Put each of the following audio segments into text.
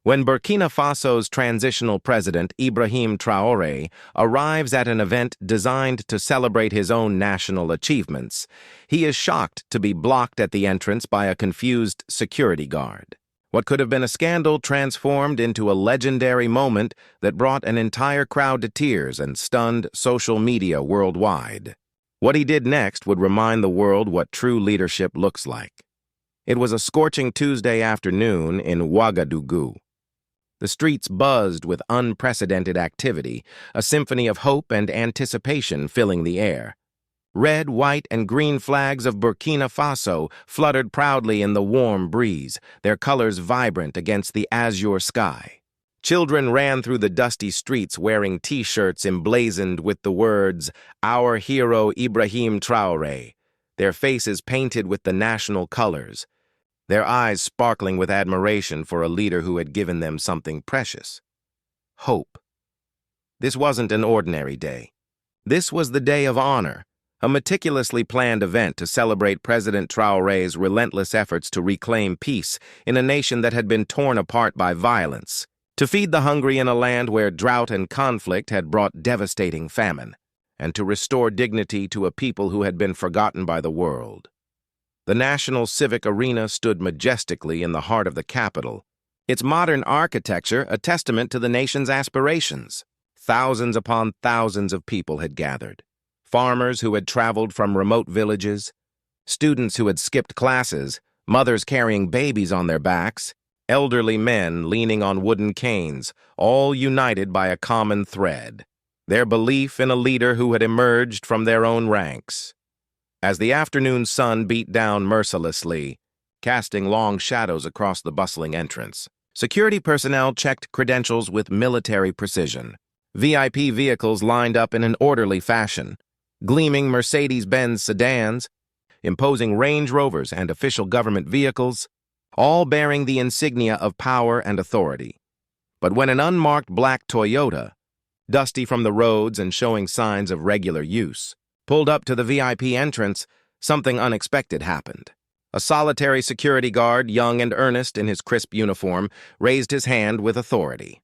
When Burkina Faso's transitional president, Ibrahim Traoré, arrives at an event designed to celebrate his own national achievements, he is shocked to be blocked at the entrance by a confused security guard. What could have been a scandal transformed into a legendary moment that brought an entire crowd to tears and stunned social media worldwide. What he did next would remind the world what true leadership looks like. It was a scorching Tuesday afternoon in Ouagadougou. The streets buzzed with unprecedented activity, a symphony of hope and anticipation filling the air. Red, white, and green flags of Burkina Faso fluttered proudly in the warm breeze, their colors vibrant against the azure sky. Children ran through the dusty streets wearing T-shirts emblazoned with the words, "Our hero Ibrahim Traoré," their faces painted with the national colors, their eyes sparkling with admiration for a leader who had given them something precious: hope. This wasn't an ordinary day. This was the day of honor, a meticulously planned event to celebrate President Traoré's relentless efforts to reclaim peace in a nation that had been torn apart by violence, to feed the hungry in a land where drought and conflict had brought devastating famine, and to restore dignity to a people who had been forgotten by the world. The National Civic Arena stood majestically in the heart of the capital, its modern architecture a testament to the nation's aspirations. Thousands upon thousands of people had gathered. Farmers who had traveled from remote villages, students who had skipped classes, mothers carrying babies on their backs, elderly men leaning on wooden canes, all united by a common thread: their belief in a leader who had emerged from their own ranks. As the afternoon sun beat down mercilessly, casting long shadows across the bustling entrance, security personnel checked credentials with military precision. VIP vehicles lined up in an orderly fashion, gleaming Mercedes-Benz sedans, imposing Range Rovers and official government vehicles, all bearing the insignia of power and authority. But when an unmarked black Toyota, dusty from the roads and showing signs of regular use, pulled up to the VIP entrance, something unexpected happened. A solitary security guard, young and earnest in his crisp uniform, raised his hand with authority.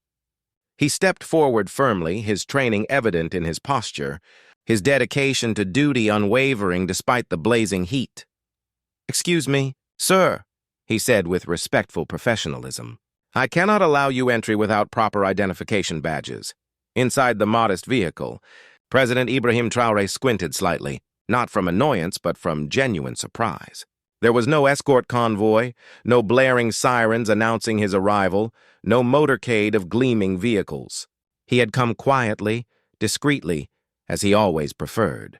He stepped forward firmly, his training evident in his posture, his dedication to duty unwavering despite the blazing heat. "Excuse me, sir," he said with respectful professionalism. "I cannot allow you entry without proper identification badges." Inside the modest vehicle, President Ibrahim Traoré squinted slightly, not from annoyance but from genuine surprise. There was no escort convoy, no blaring sirens announcing his arrival, no motorcade of gleaming vehicles. He had come quietly, discreetly, as he always preferred,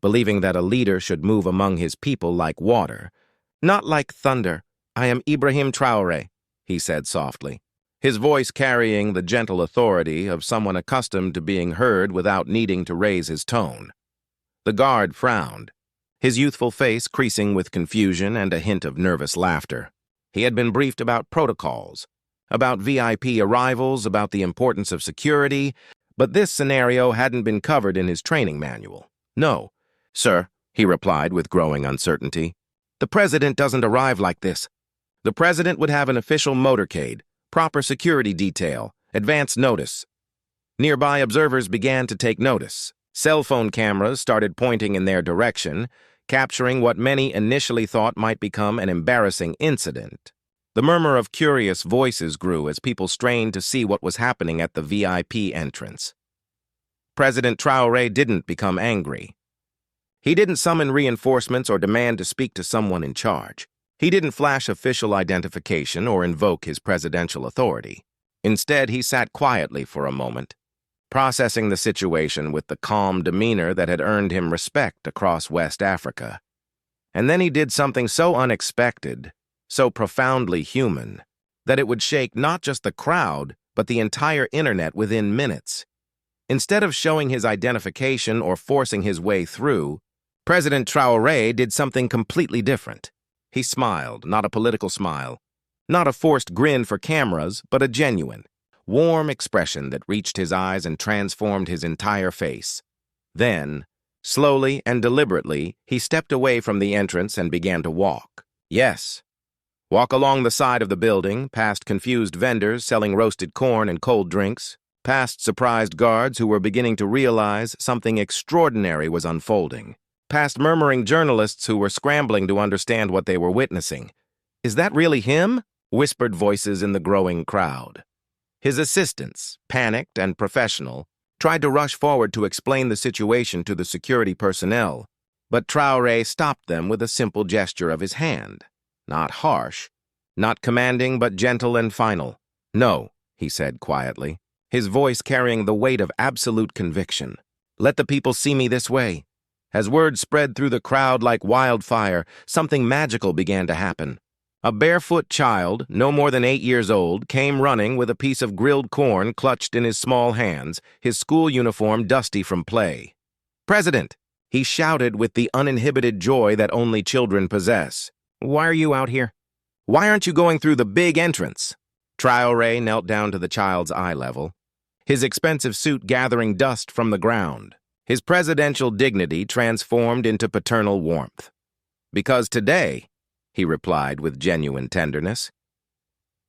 believing that a leader should move among his people like water. "Not like thunder. I am Ibrahim Traoré," he said softly, his voice carrying the gentle authority of someone accustomed to being heard without needing to raise his tone. The guard frowned, his youthful face creasing with confusion and a hint of nervous laughter. He had been briefed about protocols, about VIP arrivals, about the importance of security, but this scenario hadn't been covered in his training manual. "No, sir," he replied with growing uncertainty. "The president doesn't arrive like this. The president would have an official motorcade, proper security detail, advance notice." Nearby observers began to take notice. Cell phone cameras started pointing in their direction, capturing what many initially thought might become an embarrassing incident. The murmur of curious voices grew as people strained to see what was happening at the VIP entrance. President Traoré didn't become angry. He didn't summon reinforcements or demand to speak to someone in charge. He didn't flash official identification or invoke his presidential authority. Instead, he sat quietly for a moment, processing the situation with the calm demeanor that had earned him respect across West Africa. And then he did something so unexpected, so profoundly human, that it would shake not just the crowd, but the entire internet within minutes. Instead of showing his identification or forcing his way through, President Traoré did something completely different. He smiled, not a political smile, not a forced grin for cameras, but a genuine, warm expression that reached his eyes and transformed his entire face. Then, slowly and deliberately, he stepped away from the entrance and began to walk. Yes, Walk along the side of the building, past confused vendors selling roasted corn and cold drinks, past surprised guards who were beginning to realize something extraordinary was unfolding, past murmuring journalists who were scrambling to understand what they were witnessing. "Is that really him?" whispered voices in the growing crowd. His assistants, panicked and professional, tried to rush forward to explain the situation to the security personnel, but Traoré stopped them with a simple gesture of his hand. Not harsh, not commanding, but gentle and final. "No," he said quietly, his voice carrying the weight of absolute conviction. "Let the people see me this way." As word spread through the crowd like wildfire, something magical began to happen. A barefoot child, no more than 8 years old, came running with a piece of grilled corn clutched in his small hands, his school uniform dusty from play. "President!" he shouted with the uninhibited joy that only children possess. "Why are you out here? Why aren't you going through the big entrance?" Traoré knelt down to the child's eye level, his expensive suit gathering dust from the ground, his presidential dignity transformed into paternal warmth. "Because today," he replied with genuine tenderness,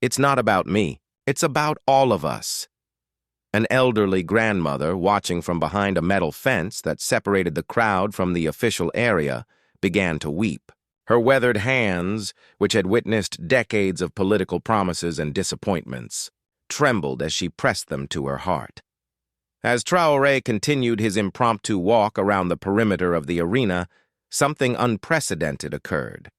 "it's not about me, it's about all of us." An elderly grandmother, watching from behind a metal fence that separated the crowd from the official area, began to weep. Her weathered hands, which had witnessed decades of political promises and disappointments, trembled as she pressed them to her heart. As Traoré continued his impromptu walk around the perimeter of the arena, something unprecedented occurred.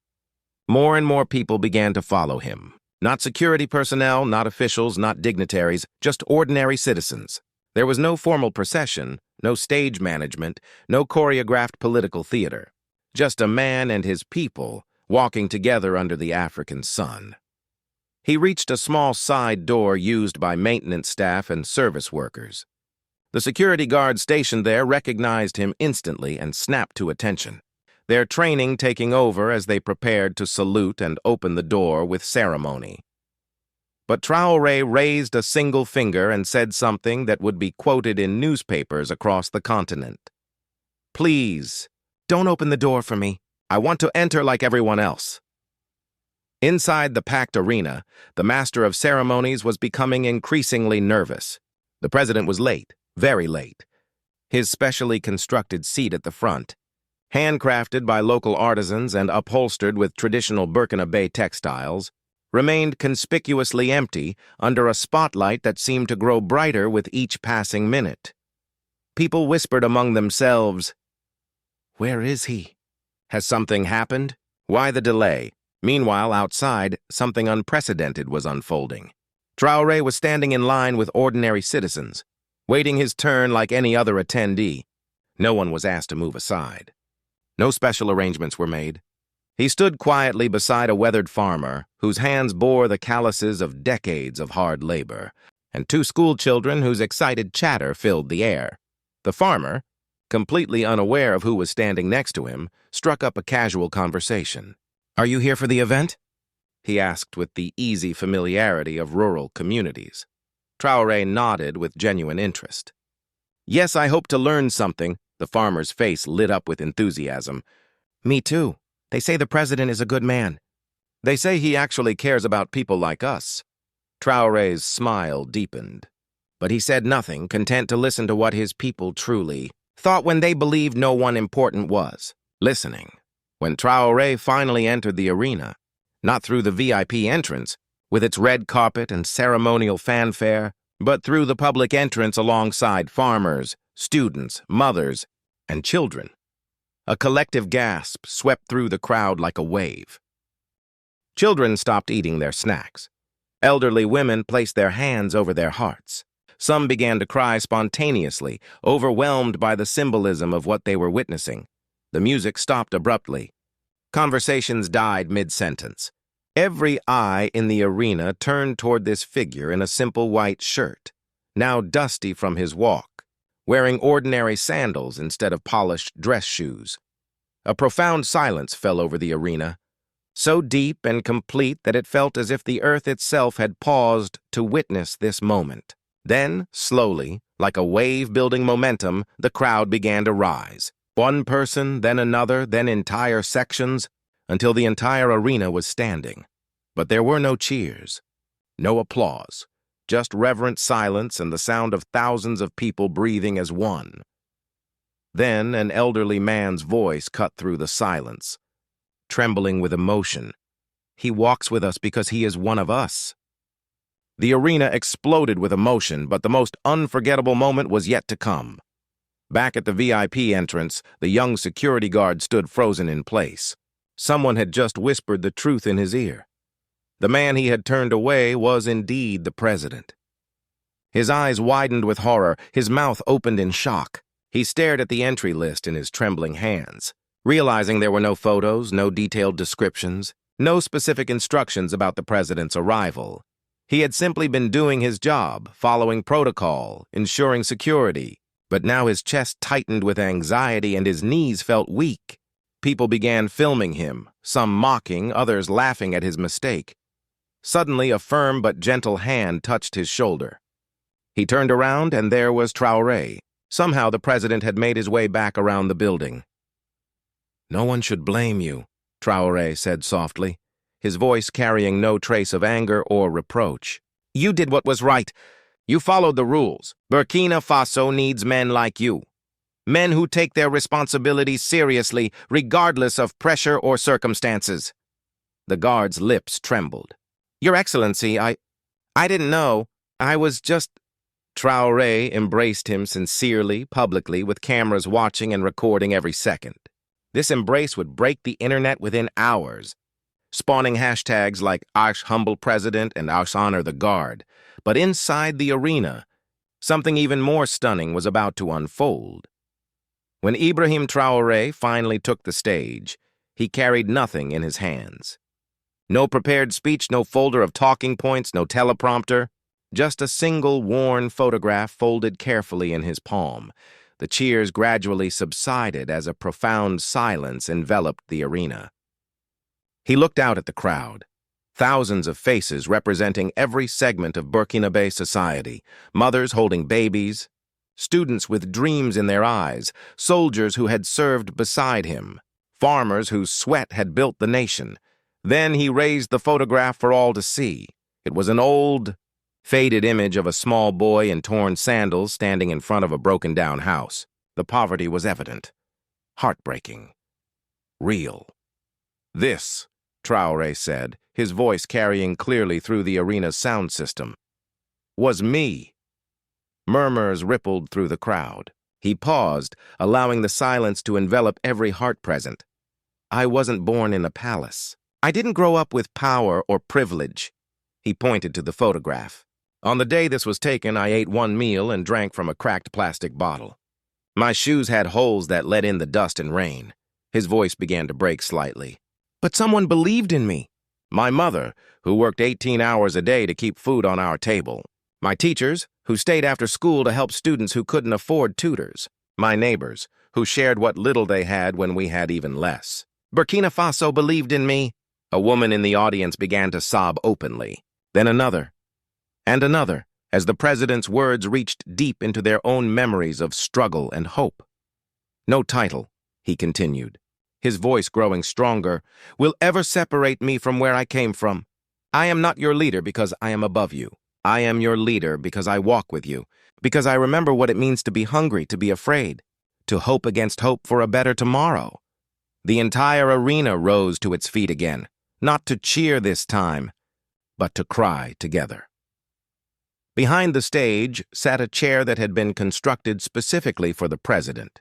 More and more people began to follow him. Not security personnel, not officials, not dignitaries, just ordinary citizens. There was no formal procession, no stage management, no choreographed political theater. Just a man and his people walking together under the African sun. He reached a small side door used by maintenance staff and service workers. The security guard stationed there recognized him instantly and snapped to attention, their training taking over as they prepared to salute and open the door with ceremony. But Traoré raised a single finger and said something that would be quoted in newspapers across the continent. "Please, don't open the door for me. I want to enter like everyone else." Inside the packed arena, the master of ceremonies was becoming increasingly nervous. The president was late, very late. His specially constructed seat at the front, handcrafted by local artisans and upholstered with traditional Burkina Bay textiles, remained conspicuously empty under a spotlight that seemed to grow brighter with each passing minute. People whispered among themselves, "Where is he? Has something happened? Why the delay?" Meanwhile, outside, something unprecedented was unfolding. Traoré was standing in line with ordinary citizens, waiting his turn like any other attendee. No one was asked to move aside. No special arrangements were made. He stood quietly beside a weathered farmer whose hands bore the calluses of decades of hard labor, and 2 school children whose excited chatter filled the air. The farmer, completely unaware of who was standing next to him, struck up a casual conversation. "Are you here for the event?" he asked with the easy familiarity of rural communities. Traoré nodded with genuine interest. "Yes, I hope to learn something." The farmer's face lit up with enthusiasm. "Me too. They say the president is a good man. They say he actually cares about people like us." Traoré's smile deepened, but he said nothing, content to listen to what his people truly thought when they believed no one important was listening. When Traoré finally entered the arena, not through the VIP entrance, with its red carpet and ceremonial fanfare, but through the public entrance alongside farmers, students, mothers, and children, a collective gasp swept through the crowd like a wave. Children stopped eating their snacks. Elderly women placed their hands over their hearts. Some began to cry spontaneously, overwhelmed by the symbolism of what they were witnessing. The music stopped abruptly. Conversations died mid-sentence. Every eye in the arena turned toward this figure in a simple white shirt, now dusty from his walk, wearing ordinary sandals instead of polished dress shoes. A profound silence fell over the arena, so deep and complete that it felt as if the earth itself had paused to witness this moment. Then, slowly, like a wave building momentum, the crowd began to rise. One person, then another, then entire sections, until the entire arena was standing. But there were no cheers, no applause, just reverent silence and the sound of thousands of people breathing as one. Then an elderly man's voice cut through the silence, trembling with emotion. "He walks with us because he is one of us." The arena exploded with emotion, but the most unforgettable moment was yet to come. Back at the VIP entrance, the young security guard stood frozen in place. Someone had just whispered the truth in his ear. The man he had turned away was indeed the president. His eyes widened with horror, his mouth opened in shock. He stared at the entry list in his trembling hands, realizing there were no photos, no detailed descriptions, no specific instructions about the president's arrival. He had simply been doing his job, following protocol, ensuring security. But now his chest tightened with anxiety and his knees felt weak. People began filming him, some mocking, others laughing at his mistake. Suddenly, a firm but gentle hand touched his shoulder. He turned around, and there was Traoré. Somehow the president had made his way back around the building. "No one should blame you," Traoré said softly, his voice carrying no trace of anger or reproach. "You did what was right. You followed the rules. Burkina Faso needs men like you. Men who take their responsibilities seriously, regardless of pressure or circumstances." The guard's lips trembled. "Your Excellency, I didn't know. I was just—" Traoré embraced him sincerely, publicly, with cameras watching and recording every second. This embrace would break the internet within hours, spawning hashtags like Arch Humble President and Arch Honor the Guard. But inside the arena, something even more stunning was about to unfold. When Ibrahim Traoré finally took the stage, he carried nothing in his hands. No prepared speech, no folder of talking points, no teleprompter. Just a single worn photograph folded carefully in his palm. The cheers gradually subsided as a profound silence enveloped the arena. He looked out at the crowd. Thousands of faces representing every segment of Burkinabe society, mothers holding babies, students with dreams in their eyes, soldiers who had served beside him, farmers whose sweat had built the nation. Then he raised the photograph for all to see. It was an old, faded image of a small boy in torn sandals standing in front of a broken-down house. The poverty was evident, heartbreaking, real. "This," Traoré said, his voice carrying clearly through the arena's sound system, "was me." Murmurs rippled through the crowd. He paused, allowing the silence to envelop every heart present. "I wasn't born in a palace. I didn't grow up with power or privilege." He pointed to the photograph. "On the day this was taken, I ate one meal and drank from a cracked plastic bottle. My shoes had holes that let in the dust and rain." His voice began to break slightly. "But someone believed in me. My mother, who worked 18 hours a day to keep food on our table. My teachers, who stayed after school to help students who couldn't afford tutors. My neighbors, who shared what little they had when we had even less. Burkina Faso believed in me." A woman in the audience began to sob openly. Then another, and another, as the president's words reached deep into their own memories of struggle and hope. "No title," he continued, his voice growing stronger, "will ever separate me from where I came from. I am not your leader because I am above you. I am your leader because I walk with you, because I remember what it means to be hungry, to be afraid, to hope against hope for a better tomorrow." The entire arena rose to its feet again, not to cheer this time, but to cry together. Behind the stage sat a chair that had been constructed specifically for the president.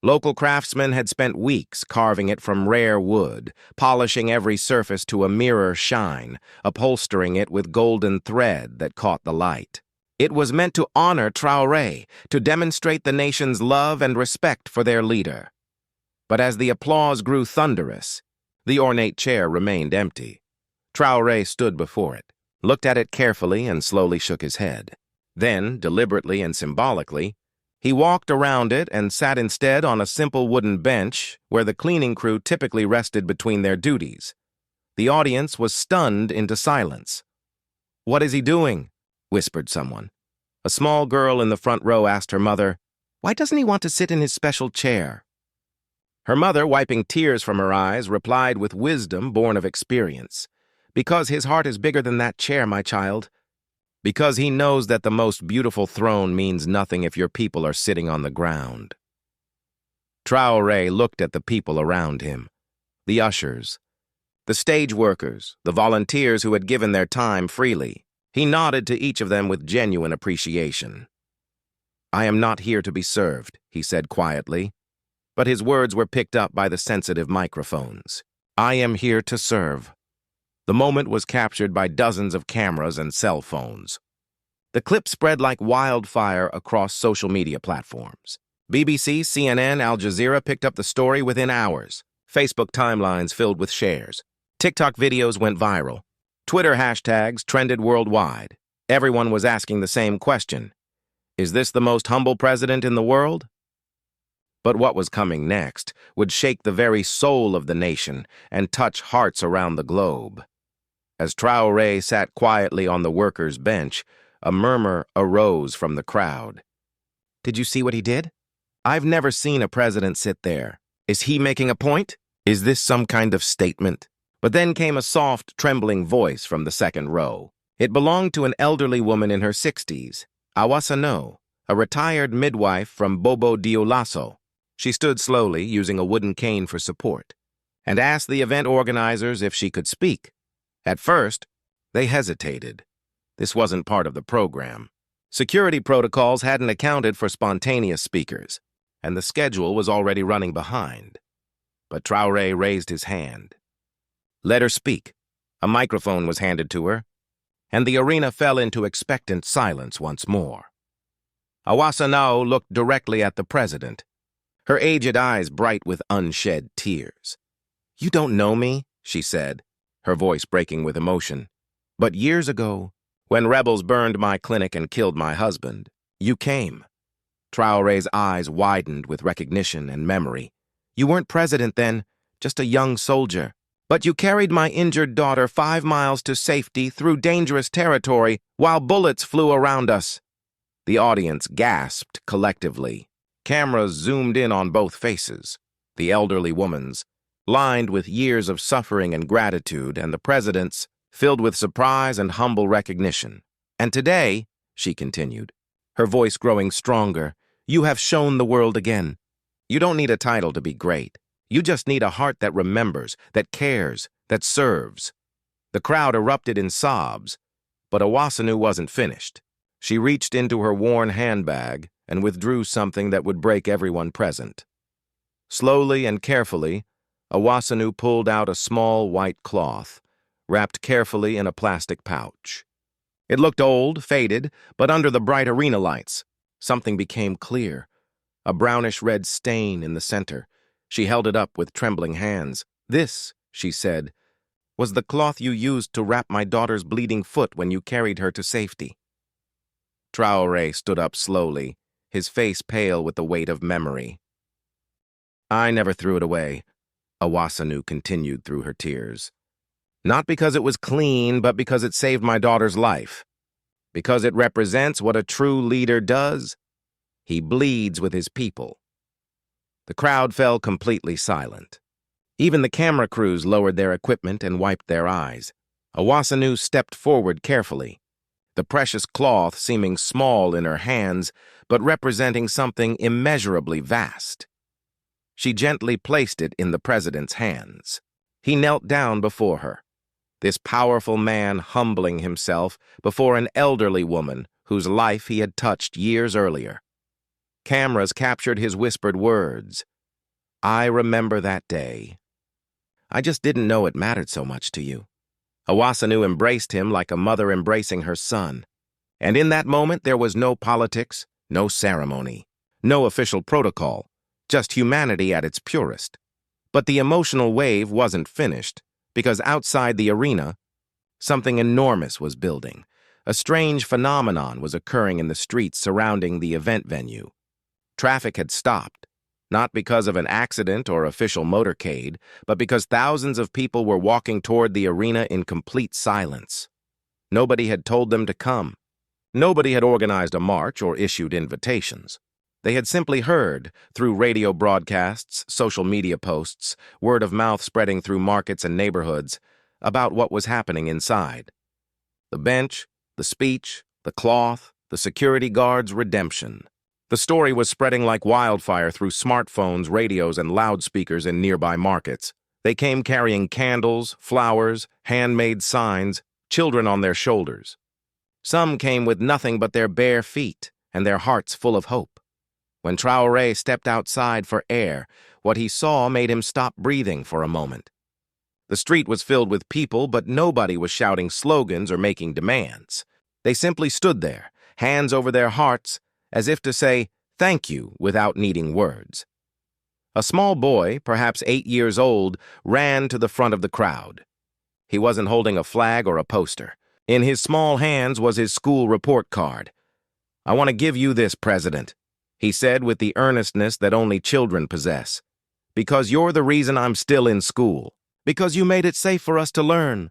Local craftsmen had spent weeks carving it from rare wood, polishing every surface to a mirror shine, upholstering it with golden thread that caught the light. It was meant to honor Traoré, to demonstrate the nation's love and respect for their leader. But as the applause grew thunderous, the ornate chair remained empty. Traoré stood before it, looked at it carefully, and slowly shook his head. Then, deliberately and symbolically, he walked around it and sat instead on a simple wooden bench where the cleaning crew typically rested between their duties. The audience was stunned into silence. "What is he doing?" whispered someone. A small girl in the front row asked her mother, "Why doesn't he want to sit in his special chair?" Her mother, wiping tears from her eyes, replied with wisdom born of experience. Because his heart is bigger than that chair, my child. Because he knows that the most beautiful throne means nothing if your people are sitting on the ground. Traoré looked at the people around him, the ushers, the stage workers, the volunteers who had given their time freely. He nodded to each of them with genuine appreciation. "I am not here to be served," he said quietly, but his words were picked up by the sensitive microphones. "I am here to serve." The moment was captured by dozens of cameras and cell phones. The clip spread like wildfire across social media platforms. BBC, CNN, Al Jazeera picked up the story within hours. Facebook timelines filled with shares. TikTok videos went viral. Twitter hashtags trended worldwide. Everyone was asking the same question. Is this the most humble president in the world? But what was coming next would shake the very soul of the nation and touch hearts around the globe. As Traoré sat quietly on the workers' bench, a murmur arose from the crowd. "Did you see what he did? I've never seen a president sit there. Is he making a point? Is this some kind of statement?" But then came a soft, trembling voice from the second row. It belonged to an elderly woman in her 60s, Awasano, a retired midwife from Bobo Dioulasso. She stood slowly, using a wooden cane for support, and asked the event organizers if she could speak. At first, they hesitated. This wasn't part of the program. Security protocols hadn't accounted for spontaneous speakers, and the schedule was already running behind. But Traoré raised his hand. "Let her speak." A microphone was handed to her, and the arena fell into expectant silence once more. Awasano looked directly at the president, her aged eyes bright with unshed tears. "You don't know me," she said, her voice breaking with emotion. "But years ago, when rebels burned my clinic and killed my husband, you came." Traoré's eyes widened with recognition and memory. "You weren't president then, just a young soldier. But you carried my injured daughter 5 miles to safety through dangerous territory while bullets flew around us." The audience gasped collectively. Cameras zoomed in on both faces, the elderly woman's, lined with years of suffering and gratitude, and the president's, filled with surprise and humble recognition. "And today," she continued, her voice growing stronger, "you have shown the world again. You don't need a title to be great. You just need a heart that remembers, that cares, that serves." The crowd erupted in sobs, but Awasanu wasn't finished. She reached into her worn handbag and withdrew something that would break everyone present. Slowly and carefully, Awasanu pulled out a small white cloth, wrapped carefully in a plastic pouch. It looked old, faded, but under the bright arena lights, something became clear, a brownish-red stain in the center. She held it up with trembling hands. "This," she said, "was the cloth you used to wrap my daughter's bleeding foot when you carried her to safety." Traoré stood up slowly, his face pale with the weight of memory. "I never threw it away," Awasanu continued through her tears. "Not because it was clean, but because it saved my daughter's life. Because it represents what a true leader does. He bleeds with his people." The crowd fell completely silent. Even the camera crews lowered their equipment and wiped their eyes. Awasanu stepped forward carefully, the precious cloth seeming small in her hands, but representing something immeasurably vast. She gently placed it in the president's hands. He knelt down before her, this powerful man humbling himself before an elderly woman whose life he had touched years earlier. Cameras captured his whispered words. "I remember that day. I just didn't know it mattered so much to you." Awasanu embraced him like a mother embracing her son. And in that moment there was no politics, no ceremony, no official protocol, just humanity at its purest. But the emotional wave wasn't finished, because outside the arena, something enormous was building. A strange phenomenon was occurring in the streets surrounding the event venue. Traffic had stopped, not because of an accident or official motorcade, but because thousands of people were walking toward the arena in complete silence. Nobody had told them to come. Nobody had organized a march or issued invitations. They had simply heard, through radio broadcasts, social media posts, word of mouth spreading through markets and neighborhoods, about what was happening inside. The bench, the speech, the cloth, the security guard's redemption. The story was spreading like wildfire through smartphones, radios, and loudspeakers in nearby markets. They came carrying candles, flowers, handmade signs, children on their shoulders. Some came with nothing but their bare feet and their hearts full of hope. When Traoré stepped outside for air, what he saw made him stop breathing for a moment. The street was filled with people, but nobody was shouting slogans or making demands. They simply stood there, hands over their hearts, as if to say thank you without needing words. A small boy, perhaps 8 years old, ran to the front of the crowd. He wasn't holding a flag or a poster. In his small hands was his school report card. "I want to give you this, President," he said with the earnestness that only children possess. "Because you're the reason I'm still in school. Because you made it safe for us to learn."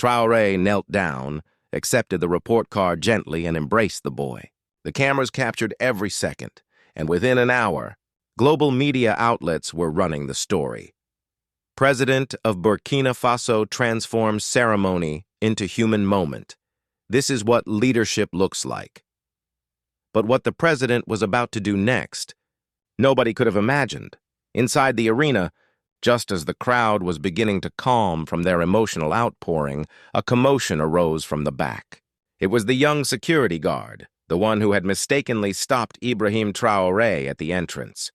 Traoré knelt down, accepted the report card gently, and embraced the boy. The cameras captured every second, and within an hour, global media outlets were running the story. President of Burkina Faso transforms ceremony into human moment. This is what leadership looks like. But what the president was about to do next, nobody could have imagined. Inside the arena, just as the crowd was beginning to calm from their emotional outpouring, a commotion arose from the back. It was the young security guard, the one who had mistakenly stopped Ibrahim Traoré at the entrance.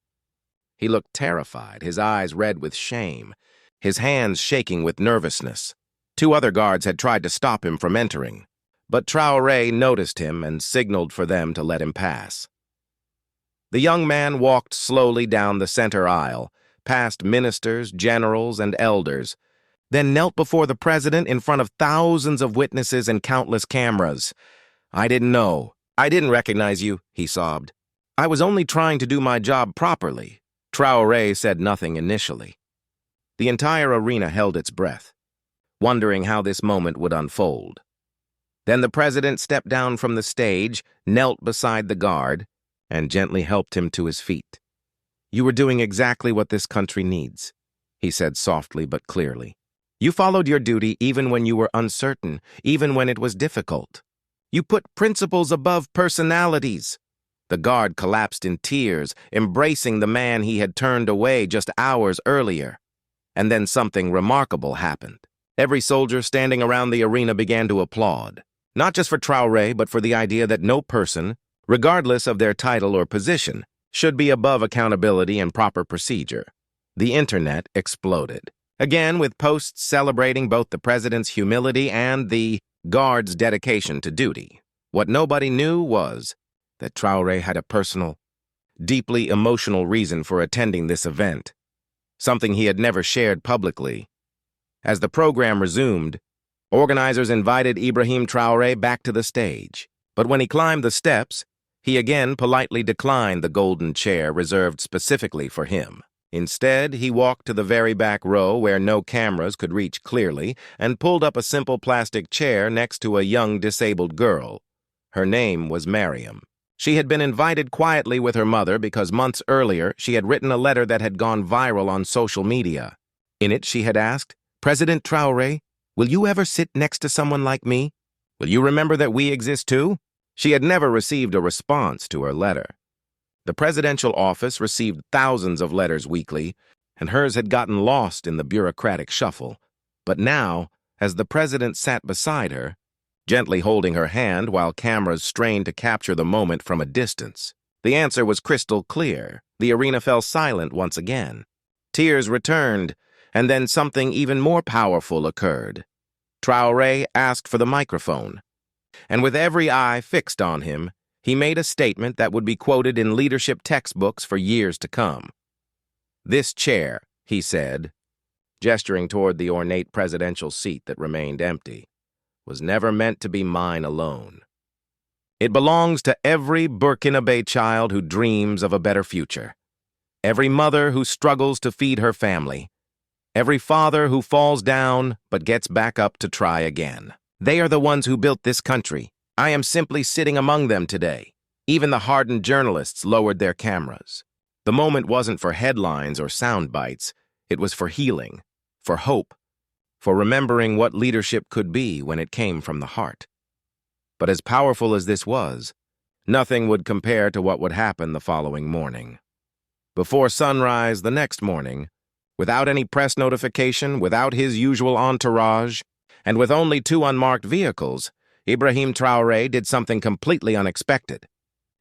He looked terrified, his eyes red with shame, his hands shaking with nervousness. 2 other guards had tried to stop him from entering, but Traoré noticed him and signaled for them to let him pass. The young man walked slowly down the center aisle, past ministers, generals, and elders, then knelt before the president in front of thousands of witnesses and countless cameras. "I didn't know. I didn't recognize you," he sobbed. "I was only trying to do my job properly." Traoré said nothing initially. The entire arena held its breath, wondering how this moment would unfold. Then the president stepped down from the stage, knelt beside the guard, and gently helped him to his feet. "You were doing exactly what this country needs," he said softly but clearly. "You followed your duty even when you were uncertain, even when it was difficult. You put principles above personalities." The guard collapsed in tears, embracing the man he had turned away just hours earlier. And then something remarkable happened. Every soldier standing around the arena began to applaud, not just for Traoré, but for the idea that no person, regardless of their title or position, should be above accountability and proper procedure. The internet exploded, again with posts celebrating both the president's humility and the guard's dedication to duty. What nobody knew was that Traoré had a personal, deeply emotional reason for attending this event, something he had never shared publicly. As the program resumed, organizers invited Ibrahim Traoré back to the stage. But when he climbed the steps, he again politely declined the golden chair reserved specifically for him. Instead, he walked to the very back row where no cameras could reach clearly and pulled up a simple plastic chair next to a young disabled girl. Her name was Mariam. She had been invited quietly with her mother because months earlier she had written a letter that had gone viral on social media. In it, she had asked, "President Traoré, will you ever sit next to someone like me? Will you remember that we exist too?" She had never received a response to her letter. The presidential office received thousands of letters weekly, and hers had gotten lost in the bureaucratic shuffle. But now, as the president sat beside her, gently holding her hand while cameras strained to capture the moment from a distance, the answer was crystal clear. The arena fell silent once again. Tears returned, and then something even more powerful occurred. Traoré asked for the microphone, and with every eye fixed on him, he made a statement that would be quoted in leadership textbooks for years to come. "This chair," he said, gesturing toward the ornate presidential seat that remained empty, "was never meant to be mine alone. It belongs to every Burkinabe child who dreams of a better future, every mother who struggles to feed her family, every father who falls down but gets back up to try again. They are the ones who built this country. I am simply sitting among them today." Even the hardened journalists lowered their cameras. The moment wasn't for headlines or sound bites. It was for healing, for hope, for remembering what leadership could be when it came from the heart. But as powerful as this was, nothing would compare to what would happen the following morning. Before sunrise the next morning, without any press notification, without his usual entourage, and with only 2 unmarked vehicles, Ibrahim Traoré did something completely unexpected.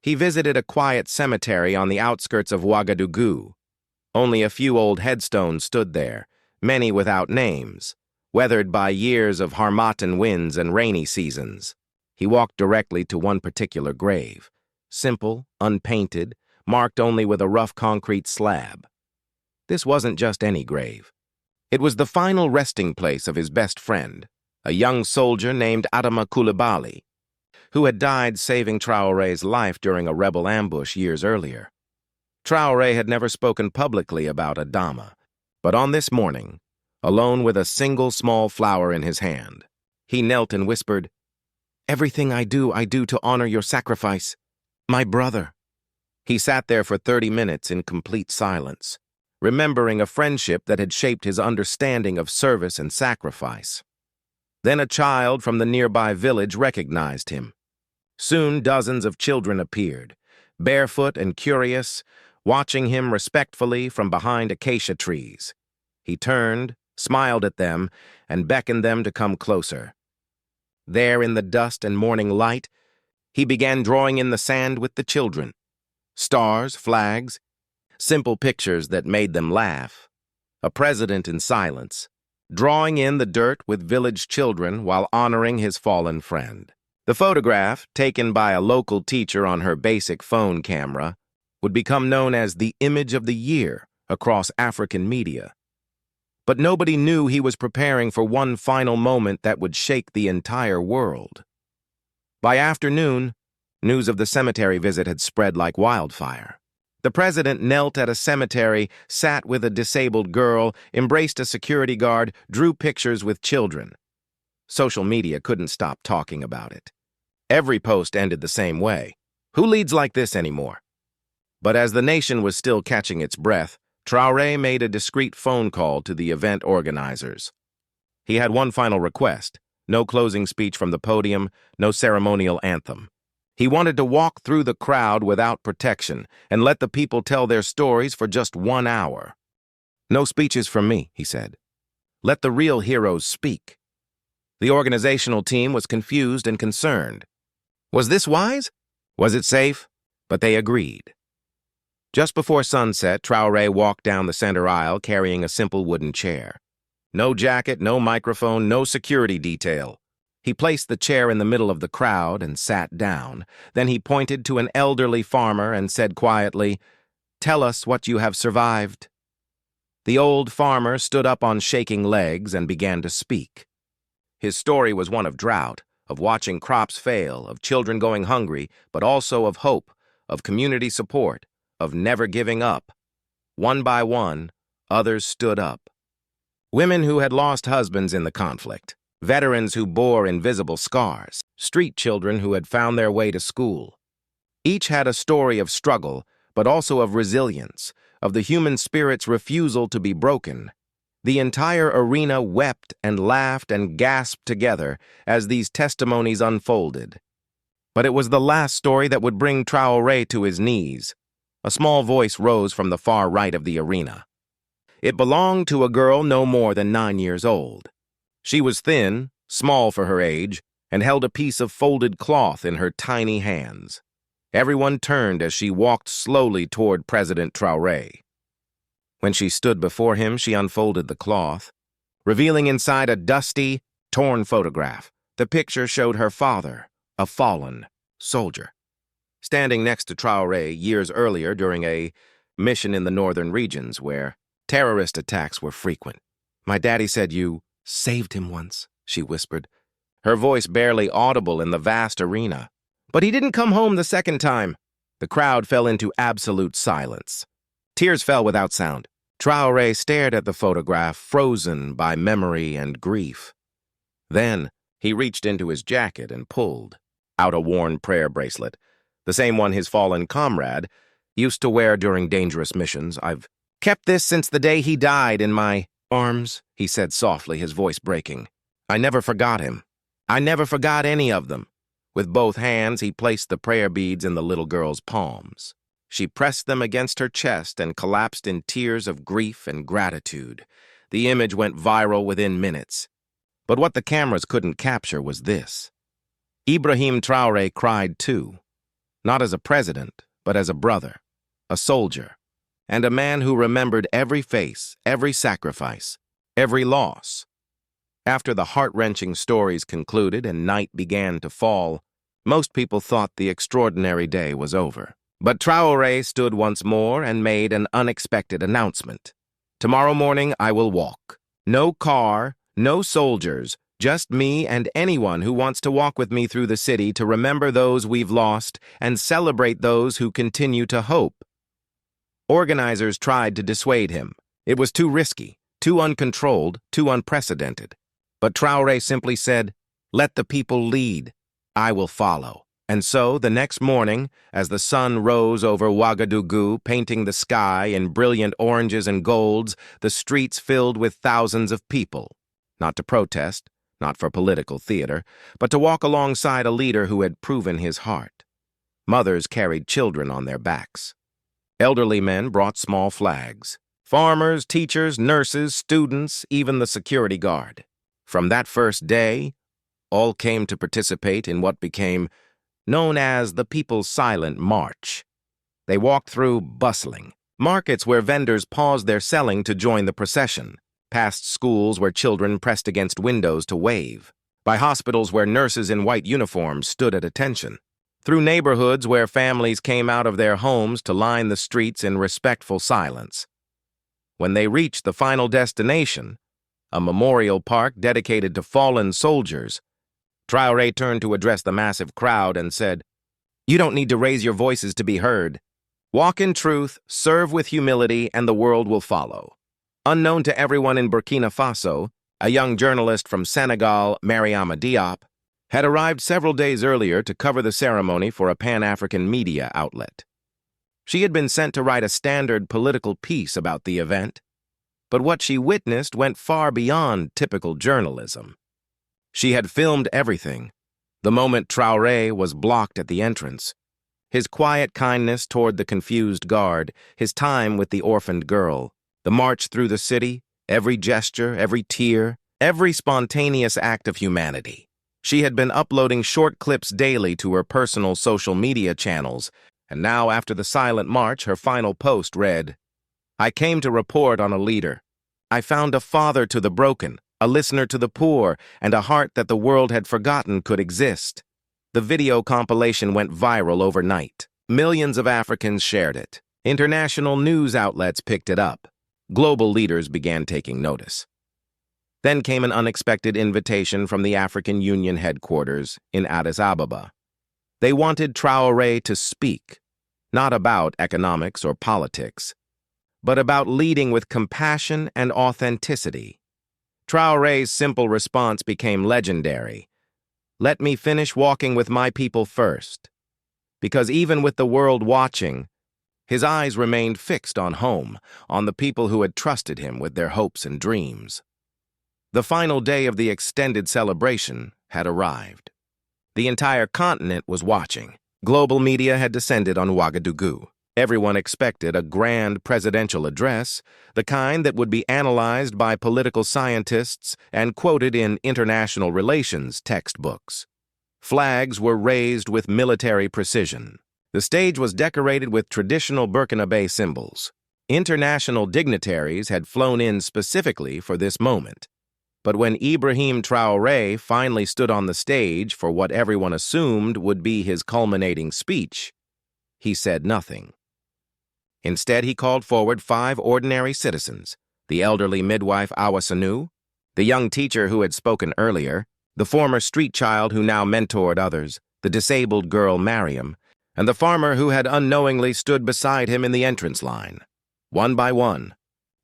He visited a quiet cemetery on the outskirts of Ouagadougou. Only a few old headstones stood there, many without names, weathered by years of harmattan winds and rainy seasons. He walked directly to one particular grave, simple, unpainted, marked only with a rough concrete slab. This wasn't just any grave. It was the final resting place of his best friend, a young soldier named Adama Coulibaly, who had died saving Traoré's life during a rebel ambush years earlier. Traoré had never spoken publicly about Adama, but on this morning, alone with a single small flower in his hand, he knelt and whispered, "Everything I do to honor your sacrifice, my brother." He sat there for 30 minutes in complete silence, remembering a friendship that had shaped his understanding of service and sacrifice. Then a child from the nearby village recognized him. Soon dozens of children appeared, barefoot and curious, watching him respectfully from behind acacia trees. He turned, smiled at them, and beckoned them to come closer. There in the dust and morning light, he began drawing in the sand with the children. Stars, flags, simple pictures that made them laugh. A president in silence, drawing in the dirt with village children while honoring his fallen friend. The photograph, taken by a local teacher on her basic phone camera, would become known as the image of the year across African media. But nobody knew he was preparing for one final moment that would shake the entire world. By afternoon, news of the cemetery visit had spread like wildfire. The president knelt at a cemetery, sat with a disabled girl, embraced a security guard, drew pictures with children. Social media couldn't stop talking about it. Every post ended the same way. Who leads like this anymore? But as the nation was still catching its breath, Traoré made a discreet phone call to the event organizers. He had one final request: no closing speech from the podium, no ceremonial anthem. He wanted to walk through the crowd without protection and let the people tell their stories for just 1 hour. "No speeches from me," he said. "Let the real heroes speak." The organizational team was confused and concerned. Was this wise? Was it safe? But they agreed. Just before sunset, Traoré walked down the center aisle carrying a simple wooden chair. No jacket, no microphone, no security detail. He placed the chair in the middle of the crowd and sat down. Then he pointed to an elderly farmer and said quietly, "Tell us what you have survived." The old farmer stood up on shaking legs and began to speak. His story was one of drought, of watching crops fail, of children going hungry, but also of hope, of community support, of never giving up. One by one, others stood up. Women who had lost husbands in the conflict, veterans who bore invisible scars, street children who had found their way to school. Each had a story of struggle, but also of resilience, of the human spirit's refusal to be broken. The entire arena wept and laughed and gasped together as these testimonies unfolded. But it was the last story that would bring Traoré to his knees. A small voice rose from the far right of the arena. It belonged to a girl no more than 9 years old. She was thin, small for her age, and held a piece of folded cloth in her tiny hands. Everyone turned as she walked slowly toward President Traoré. When she stood before him, she unfolded the cloth, revealing inside a dusty, torn photograph. The picture showed her father, a fallen soldier, standing next to Traoré years earlier during a mission in the northern regions where terrorist attacks were frequent. "My daddy said you saved him once," she whispered, her voice barely audible in the vast arena. "But he didn't come home the second time." The crowd fell into absolute silence. Tears fell without sound. Traoré stared at the photograph, frozen by memory and grief. Then he reached into his jacket and pulled out a worn prayer bracelet, the same one his fallen comrade used to wear during dangerous missions. "I've kept this since the day he died in my Arms, he said softly, his voice breaking. I never forgot him. I never forgot any of them. With both hands, he placed the prayer beads in the little girl's palms. She pressed them against her chest and collapsed in tears of grief and gratitude. The image went viral within minutes. But what the cameras couldn't capture was this. Ibrahim Traoré cried too, not as a president, but as a brother, a soldier, and a man who remembered every face, every sacrifice, every loss. After the heart-wrenching stories concluded and night began to fall, most people thought the extraordinary day was over. But Traoré stood once more and made an unexpected announcement. Tomorrow morning I will walk. No car, no soldiers, just me and anyone who wants to walk with me through the city to remember those we've lost and celebrate those who continue to hope. Organizers tried to dissuade him. It was too risky, too uncontrolled, too unprecedented. But Traoré simply said, "Let the people lead. I will follow." And so, the next morning, as the sun rose over Ouagadougou, painting the sky in brilliant oranges and golds, the streets filled with thousands of people. Not to protest, not for political theater, but to walk alongside a leader who had proven his heart. Mothers carried children on their backs. Elderly men brought small flags. Farmers, teachers, nurses, students, even the security guard. From that first day, all came to participate in what became known as the People's Silent March. They walked through bustling markets where vendors paused their selling to join the procession, past schools where children pressed against windows to wave, by hospitals where nurses in white uniforms stood at attention, through neighborhoods where families came out of their homes to line the streets in respectful silence. When they reached the final destination, a memorial park dedicated to fallen soldiers, Traoré turned to address the massive crowd and said, "You don't need to raise your voices to be heard. Walk in truth, serve with humility, and the world will follow." Unknown to everyone in Burkina Faso, a young journalist from Senegal, Mariama Diop, had arrived several days earlier to cover the ceremony for a Pan-African media outlet. She had been sent to write a standard political piece about the event, but what she witnessed went far beyond typical journalism. She had filmed everything. The moment Traoré was blocked at the entrance, his quiet kindness toward the confused guard, his time with the orphaned girl, the march through the city, every gesture, every tear, every spontaneous act of humanity. She had been uploading short clips daily to her personal social media channels, and now, after the silent march, her final post read, "I came to report on a leader. I found a father to the broken, a listener to the poor, and a heart that the world had forgotten could exist." The video compilation went viral overnight. Millions of Africans shared it. International news outlets picked it up. Global leaders began taking notice. Then came an unexpected invitation from the African Union headquarters in Addis Ababa. They wanted Traoré to speak, not about economics or politics, but about leading with compassion and authenticity. Traoré's simple response became legendary. "Let me finish walking with my people first." Because even with the world watching, his eyes remained fixed on home, on the people who had trusted him with their hopes and dreams. The final day of the extended celebration had arrived. The entire continent was watching. Global media had descended on Ouagadougou. Everyone expected a grand presidential address, the kind that would be analyzed by political scientists and quoted in international relations textbooks. Flags were raised with military precision. The stage was decorated with traditional Burkinabe symbols. International dignitaries had flown in specifically for this moment. But when Ibrahim Traoré finally stood on the stage for what everyone assumed would be his culminating speech, he said nothing. Instead, he called forward 5 ordinary citizens: the elderly midwife Awa Sanu, the young teacher who had spoken earlier, the former street child who now mentored others, the disabled girl Mariam, and the farmer who had unknowingly stood beside him in the entrance line. One by one,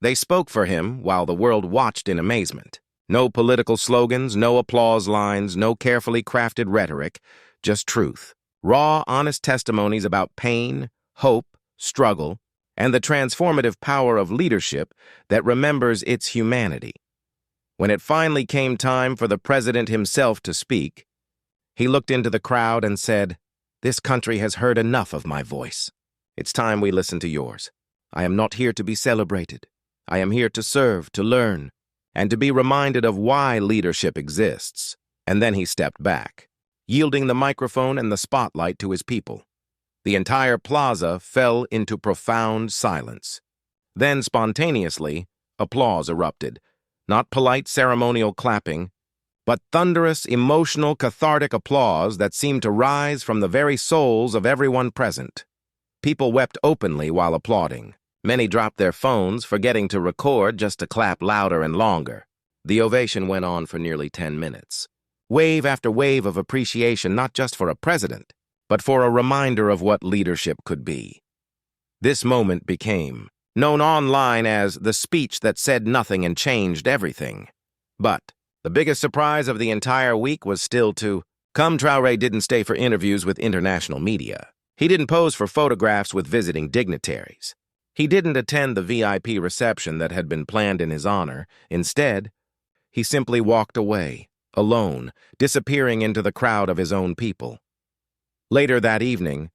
they spoke for him while the world watched in amazement. No political slogans, no applause lines, no carefully crafted rhetoric, just truth. Raw, honest testimonies about pain, hope, struggle, and the transformative power of leadership that remembers its humanity. When it finally came time for the president himself to speak, he looked into the crowd and said, "This country has heard enough of my voice. It's time we listen to yours. I am not here to be celebrated. I am here to serve, to learn, and to be reminded of why leadership exists." And then he stepped back, yielding the microphone and the spotlight to his people. The entire plaza fell into profound silence. Then, spontaneously, applause erupted. Not polite ceremonial clapping, but thunderous, emotional, cathartic applause that seemed to rise from the very souls of everyone present. People wept openly while applauding. Many dropped their phones, forgetting to record just to clap louder and longer. The ovation went on for nearly 10 minutes. Wave after wave of appreciation, not just for a president, but for a reminder of what leadership could be. This moment became known online as the speech that said nothing and changed everything. But the biggest surprise of the entire week was still to come. Traoré didn't stay for interviews with international media. He didn't pose for photographs with visiting dignitaries. He didn't attend the VIP reception that had been planned in his honor. Instead, he simply walked away, alone, disappearing into the crowd of his own people. Later that evening,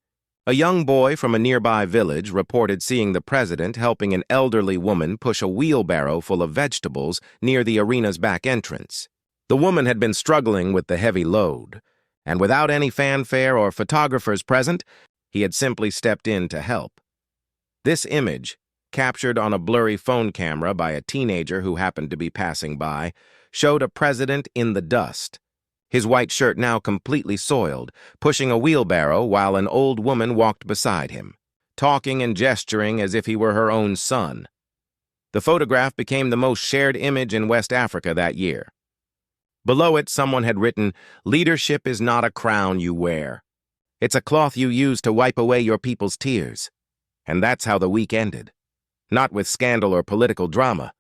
a young boy from a nearby village reported seeing the president helping an elderly woman push a wheelbarrow full of vegetables near the arena's back entrance. The woman had been struggling with the heavy load, and without any fanfare or photographers present, he had simply stepped in to help. This image, captured on a blurry phone camera by a teenager who happened to be passing by, showed a president in the dust, his white shirt now completely soiled, pushing a wheelbarrow while an old woman walked beside him, talking and gesturing as if he were her own son. The photograph became the most shared image in West Africa that year. Below it, someone had written, "Leadership is not a crown you wear. It's a cloth you use to wipe away your people's tears." And that's how the week ended. Not with scandal or political drama,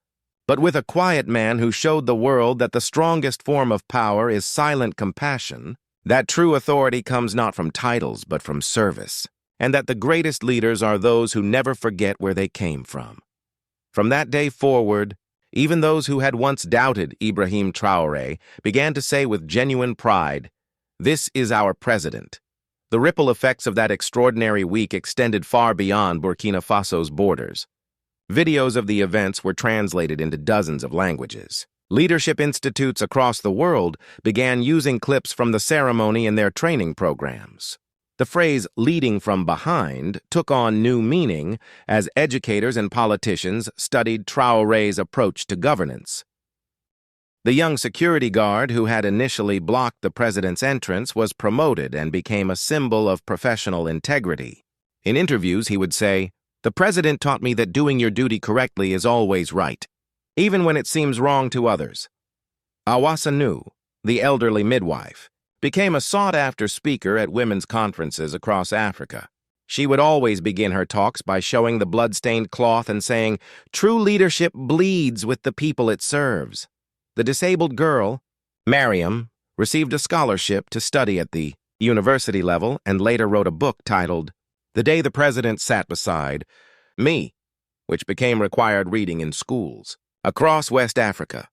but with a quiet man who showed the world that the strongest form of power is silent compassion, that true authority comes not from titles but from service, and that the greatest leaders are those who never forget where they came from. From that day forward, even those who had once doubted Ibrahim Traoré began to say with genuine pride, "This is our president." The ripple effects of that extraordinary week extended far beyond Burkina Faso's borders. Videos of the events were translated into dozens of languages. Leadership institutes across the world began using clips from the ceremony in their training programs. The phrase "leading from behind" took on new meaning as educators and politicians studied Traoré's approach to governance. The young security guard who had initially blocked the president's entrance was promoted and became a symbol of professional integrity. In interviews, he would say, "The president taught me that doing your duty correctly is always right, even when it seems wrong to others." Awasanu, the elderly midwife, became a sought-after speaker at women's conferences across Africa. She would always begin her talks by showing the blood-stained cloth and saying, "True leadership bleeds with the people it serves." The disabled girl, Mariam, received a scholarship to study at the university level and later wrote a book titled "The Day the President Sat Beside Me," which became required reading in schools. Across West Africa,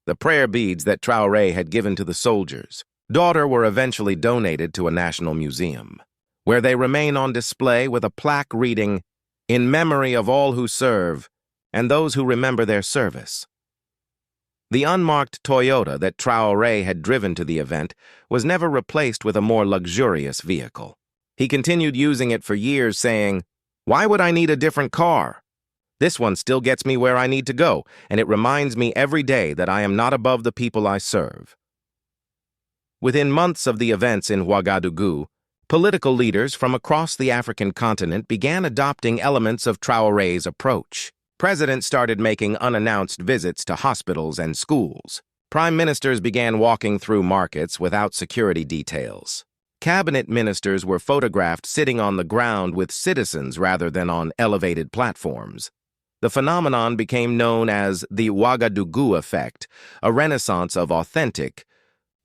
the prayer beads that Traoré had given to the soldiers' daughter were eventually donated to a national museum, where they remain on display with a plaque reading, "In memory of all who serve and those who remember their service." The unmarked Toyota that Traoré had driven to the event was never replaced with a more luxurious vehicle. He continued using it for years, saying, "Why would I need a different car? This one still gets me where I need to go, and it reminds me every day that I am not above the people I serve." Within months of the events in Ouagadougou, political leaders from across the African continent began adopting elements of Traoré's approach. Presidents started making unannounced visits to hospitals and schools. Prime ministers began walking through markets without security details. Cabinet ministers were photographed sitting on the ground with citizens rather than on elevated platforms. The phenomenon became known as the Ouagadougou effect, a renaissance of authentic,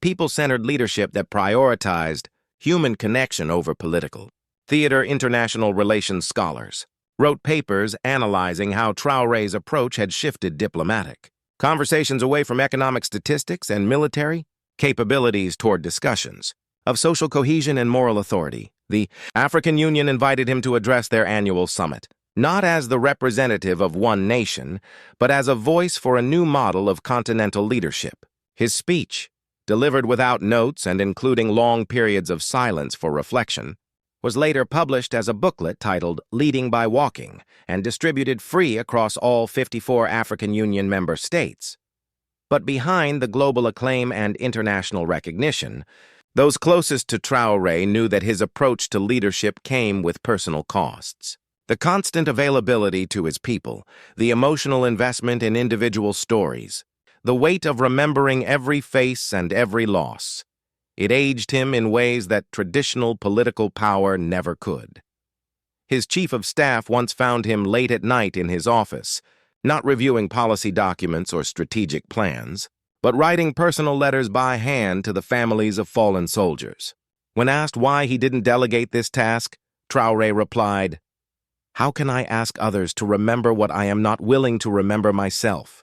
people-centered leadership that prioritized human connection over political. Theater international relations scholars wrote papers analyzing how Traoré's approach had shifted diplomatic conversations away from economic statistics and military capabilities toward discussions of social cohesion and moral authority. The African Union invited him to address their annual summit, not as the representative of one nation, but as a voice for a new model of continental leadership. His speech, delivered without notes and including long periods of silence for reflection, was later published as a booklet titled Leading by Walking and distributed free across all 54 African Union member states. But behind the global acclaim and international recognition, those closest to Traoré knew that his approach to leadership came with personal costs. The constant availability to his people, the emotional investment in individual stories, the weight of remembering every face and every loss. It aged him in ways that traditional political power never could. His chief of staff once found him late at night in his office, not reviewing policy documents or strategic plans, but writing personal letters by hand to the families of fallen soldiers. When asked why he didn't delegate this task, Traoré replied, "How can I ask others to remember what I am not willing to remember myself?"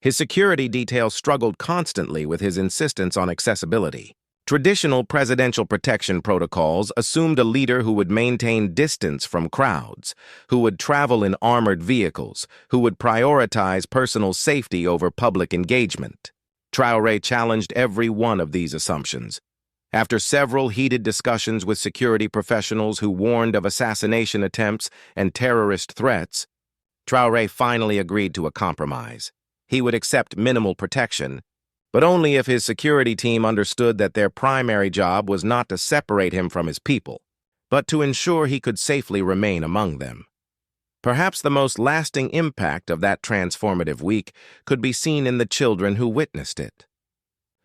His security detail struggled constantly with his insistence on accessibility. Traditional presidential protection protocols assumed a leader who would maintain distance from crowds, who would travel in armored vehicles, who would prioritize personal safety over public engagement. Traoré challenged every one of these assumptions. After several heated discussions with security professionals who warned of assassination attempts and terrorist threats, Traoré finally agreed to a compromise. He would accept minimal protection, but only if his security team understood that their primary job was not to separate him from his people, but to ensure he could safely remain among them. Perhaps the most lasting impact of that transformative week could be seen in the children who witnessed it.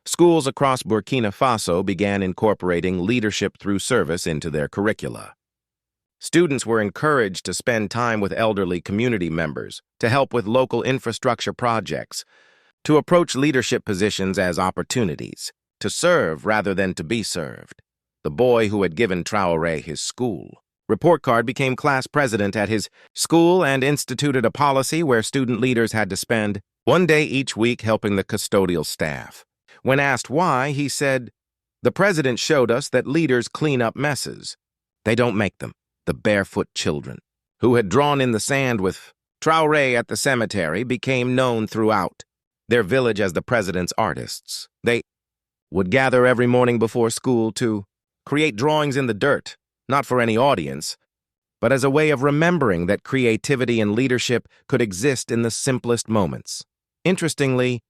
Schools across Burkina Faso began incorporating leadership through service into their curricula. Students were encouraged to spend time with elderly community members, to help with local infrastructure projects, to approach leadership positions as opportunities, to serve rather than to be served. The boy who had given Traoré his school report card became class president at his school and instituted a policy where student leaders had to spend one day each week helping the custodial staff. When asked why, he said, "The president showed us that leaders clean up messes. They don't make them." The barefoot children, who had drawn in the sand with Traoré at the cemetery, became known throughout their village as the president's artists. They would gather every morning before school to create drawings in the dirt, not for any audience, but as a way of remembering that creativity and leadership could exist in the simplest moments. Interestingly,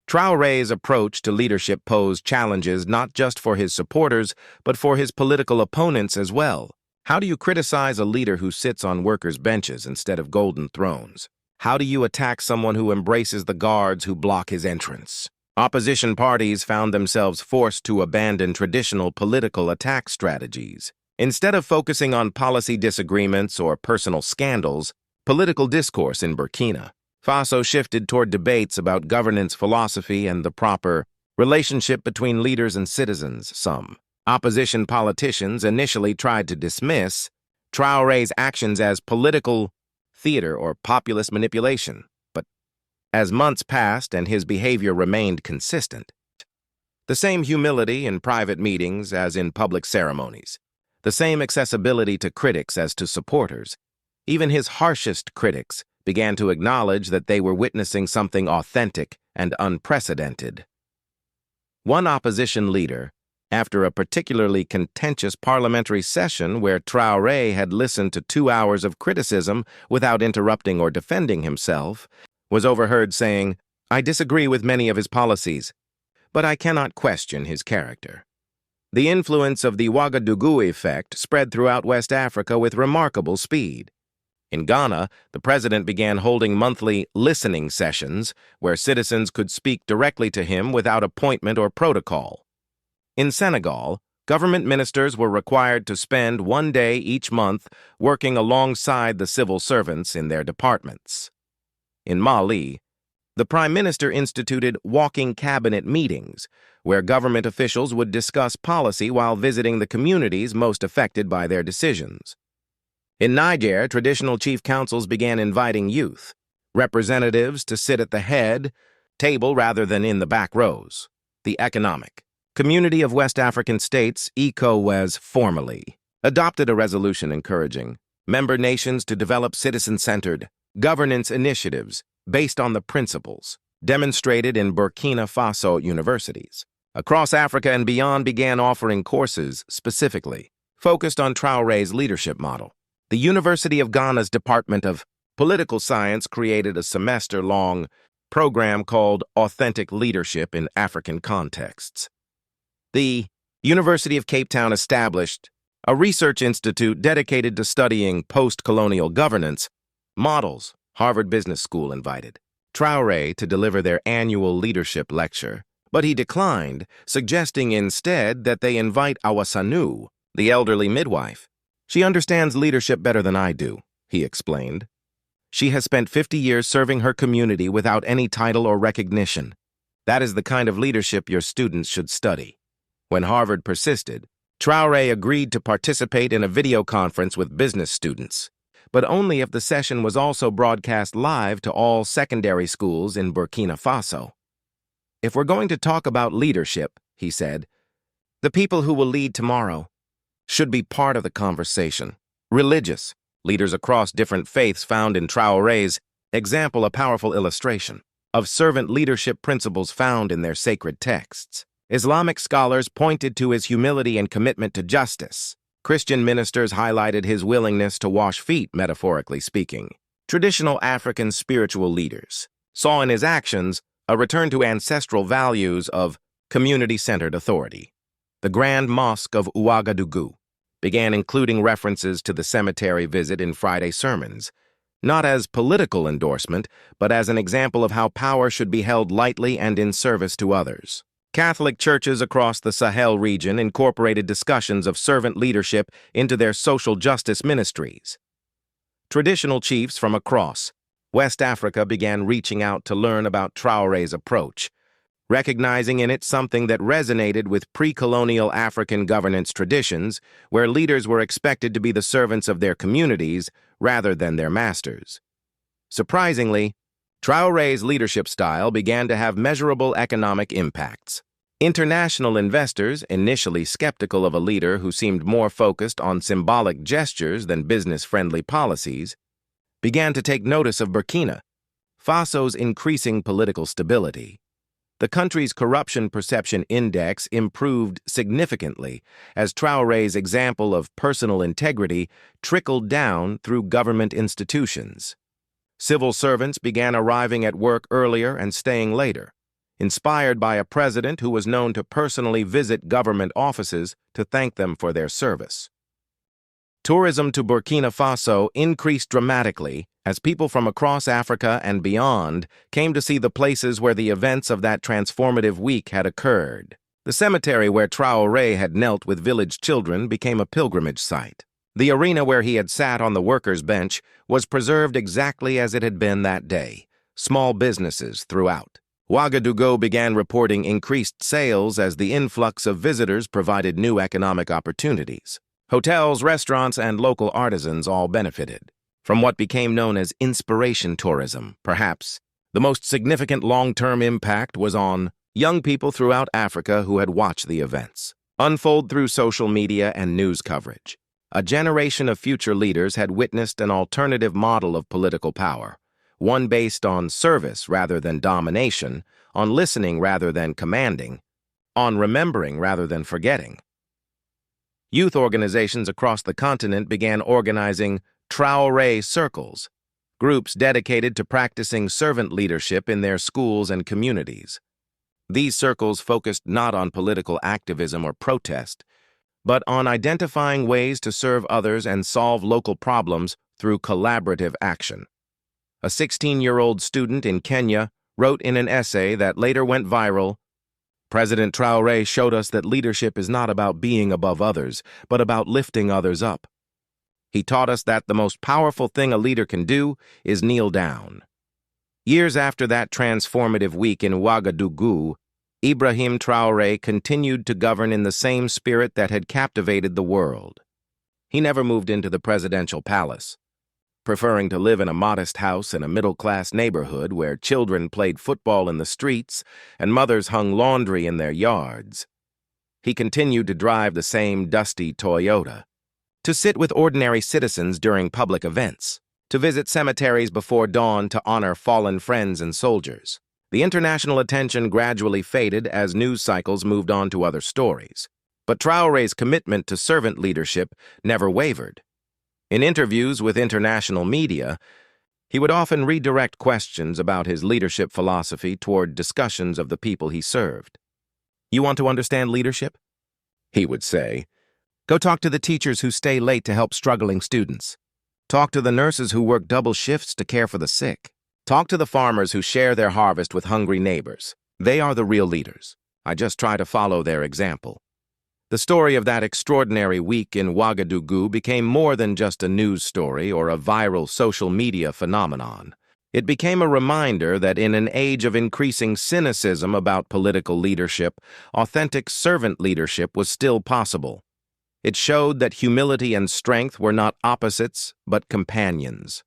Traoré's approach to leadership posed challenges not just for his supporters, but for his political opponents as well. How do you criticize a leader who sits on workers' benches instead of golden thrones? How do you attack someone who embraces the guards who block his entrance? Opposition parties found themselves forced to abandon traditional political attack strategies. Instead of focusing on policy disagreements or personal scandals, political discourse in Burkina Faso shifted toward debates about governance philosophy and the proper relationship between leaders and citizens. Some opposition politicians initially tried to dismiss Traoré's actions as political theater or populist manipulation, but as months passed and his behavior remained consistent, the same humility in private meetings as in public ceremonies, the same accessibility to critics as to supporters, even his harshest critics began to acknowledge that they were witnessing something authentic and unprecedented. One opposition leader, after a particularly contentious parliamentary session where Traoré had listened to 2 hours of criticism without interrupting or defending himself, was overheard saying, "I disagree with many of his policies, but I cannot question his character." The influence of the Ouagadougou effect spread throughout West Africa with remarkable speed. In Ghana, the president began holding monthly listening sessions where citizens could speak directly to him without appointment or protocol. In Senegal, government ministers were required to spend one day each month working alongside the civil servants in their departments. In Mali, the prime minister instituted walking cabinet meetings, where government officials would discuss policy while visiting the communities most affected by their decisions. In Niger, traditional chief councils began inviting youth, representatives to sit at the head table rather than in the back rows. The Economic Community of West African States, ECOWAS, formally adopted a resolution encouraging member nations to develop citizen-centered governance initiatives based on the principles demonstrated in Burkina Faso universities. Across Africa and beyond began offering courses specifically focused on Traoré's leadership model. The University of Ghana's Department of Political Science created a semester-long program called Authentic Leadership in African Contexts. The University of Cape Town established a research institute dedicated to studying post-colonial governance models. Harvard Business School invited Traoré to deliver their annual leadership lecture, but he declined, suggesting instead that they invite Awasanu, the elderly midwife. "She understands leadership better than I do," he explained. "She has spent 50 years serving her community without any title or recognition. That is the kind of leadership your students should study." When Harvard persisted, Traoré agreed to participate in a video conference with business students, but only if the session was also broadcast live to all secondary schools in Burkina Faso. "If we're going to talk about leadership," he said, "the people who will lead tomorrow should be part of the conversation." Religious leaders across different faiths found in Traoré's example a powerful illustration of servant leadership principles found in their sacred texts. Islamic scholars pointed to his humility and commitment to justice. Christian ministers highlighted his willingness to wash feet, metaphorically speaking. Traditional African spiritual leaders saw in his actions a return to ancestral values of community-centered authority. The Grand Mosque of Ouagadougou began including references to the cemetery visit in Friday sermons, not as political endorsement, but as an example of how power should be held lightly and in service to others. Catholic churches across the Sahel region incorporated discussions of servant leadership into their social justice ministries. Traditional chiefs from across West Africa began reaching out to learn about Traoré's approach, recognizing in it something that resonated with pre-colonial African governance traditions, where leaders were expected to be the servants of their communities rather than their masters. Surprisingly, Traoré's leadership style began to have measurable economic impacts. International investors, initially skeptical of a leader who seemed more focused on symbolic gestures than business-friendly policies, began to take notice of Burkina Faso's increasing political stability. The country's corruption perception index improved significantly as Traoré's example of personal integrity trickled down through government institutions. Civil servants began arriving at work earlier and staying later, inspired by a president who was known to personally visit government offices to thank them for their service. Tourism to Burkina Faso increased dramatically as people from across Africa and beyond came to see the places where the events of that transformative week had occurred. The cemetery where Traoré had knelt with village children became a pilgrimage site. The arena where he had sat on the workers' bench was preserved exactly as it had been that day. Small businesses throughout Ouagadougou began reporting increased sales as the influx of visitors provided new economic opportunities. Hotels, restaurants, and local artisans all benefited from what became known as inspiration tourism. Perhaps the most significant long-term impact was on young people throughout Africa who had watched the events unfold through social media and news coverage. A generation of future leaders had witnessed an alternative model of political power, one based on service rather than domination, on listening rather than commanding, on remembering rather than forgetting. Youth organizations across the continent began organizing Traoré circles, groups dedicated to practicing servant leadership in their schools and communities. These circles focused not on political activism or protest, but on identifying ways to serve others and solve local problems through collaborative action. A 16-year-old student in Kenya wrote in an essay that later went viral, "President Traoré showed us that leadership is not about being above others, but about lifting others up. He taught us that the most powerful thing a leader can do is kneel down." Years after that transformative week in Ouagadougou, Ibrahim Traoré continued to govern in the same spirit that had captivated the world. He never moved into the presidential palace, preferring to live in a modest house in a middle-class neighborhood where children played football in the streets and mothers hung laundry in their yards. He continued to drive the same dusty Toyota, to sit with ordinary citizens during public events, to visit cemeteries before dawn to honor fallen friends and soldiers. The international attention gradually faded as news cycles moved on to other stories. But Traoré's commitment to servant leadership never wavered. In interviews with international media, he would often redirect questions about his leadership philosophy toward discussions of the people he served. "You want to understand leadership?" he would say. "Go talk to the teachers who stay late to help struggling students. Talk to the nurses who work double shifts to care for the sick. Talk to the farmers who share their harvest with hungry neighbors. They are the real leaders. I just try to follow their example." The story of that extraordinary week in Ouagadougou became more than just a news story or a viral social media phenomenon. It became a reminder that in an age of increasing cynicism about political leadership, authentic servant leadership was still possible. It showed that humility and strength were not opposites, but companions.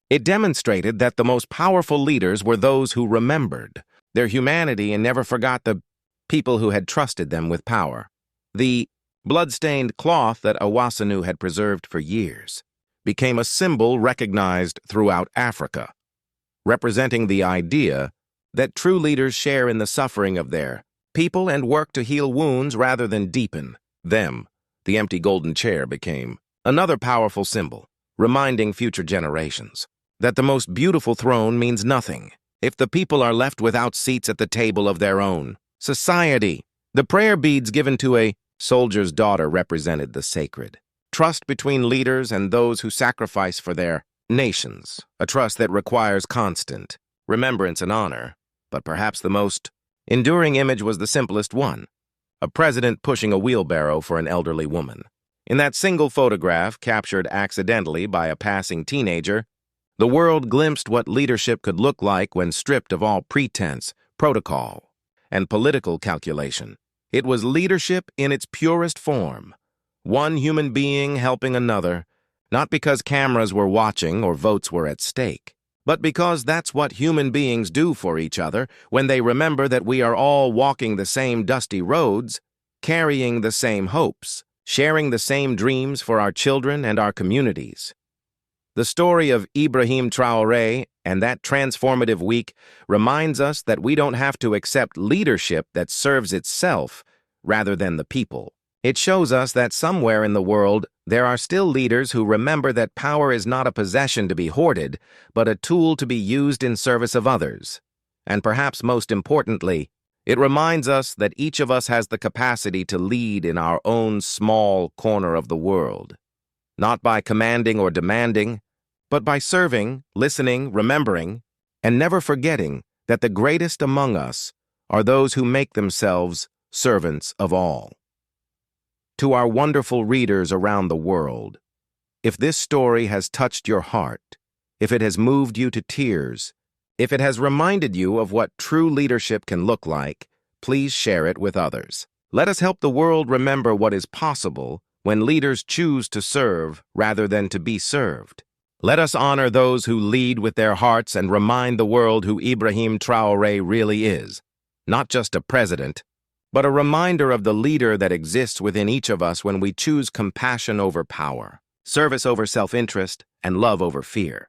It demonstrated that the most powerful leaders were those who remembered their humanity and never forgot the people who had trusted them with power. The blood-stained cloth that Awasanu had preserved for years became a symbol recognized throughout Africa, representing the idea that true leaders share in the suffering of their people and work to heal wounds rather than deepen them. The empty golden chair became another powerful symbol, reminding future generations that the most beautiful throne means nothing if the people are left without seats at the table of their own society. The prayer beads given to a soldier's daughter represented the sacred trust between leaders and those who sacrifice for their nations, a trust that requires constant remembrance and honor. But perhaps the most enduring image was the simplest one: a president pushing a wheelbarrow for an elderly woman. In that single photograph, captured accidentally by a passing teenager, the world glimpsed what leadership could look like when stripped of all pretense, protocol, and political calculation. It was leadership in its purest form, one human being helping another, not because cameras were watching or votes were at stake, but because that's what human beings do for each other when they remember that we are all walking the same dusty roads, carrying the same hopes, sharing the same dreams for our children and our communities. The story of Ibrahim Traoré and that transformative week reminds us that we don't have to accept leadership that serves itself rather than the people. It shows us that somewhere in the world there are still leaders who remember that power is not a possession to be hoarded, but a tool to be used in service of others. And perhaps most importantly, it reminds us that each of us has the capacity to lead in our own small corner of the world, not by commanding or demanding, but by serving, listening, remembering, and never forgetting that the greatest among us are those who make themselves servants of all. To our wonderful readers around the world, if this story has touched your heart, if it has moved you to tears, if it has reminded you of what true leadership can look like, please share it with others. Let us help the world remember what is possible when leaders choose to serve rather than to be served. Let us honor those who lead with their hearts and remind the world who Ibrahim Traoré really is. Not just a president, but a reminder of the leader that exists within each of us when we choose compassion over power, service over self-interest, and love over fear.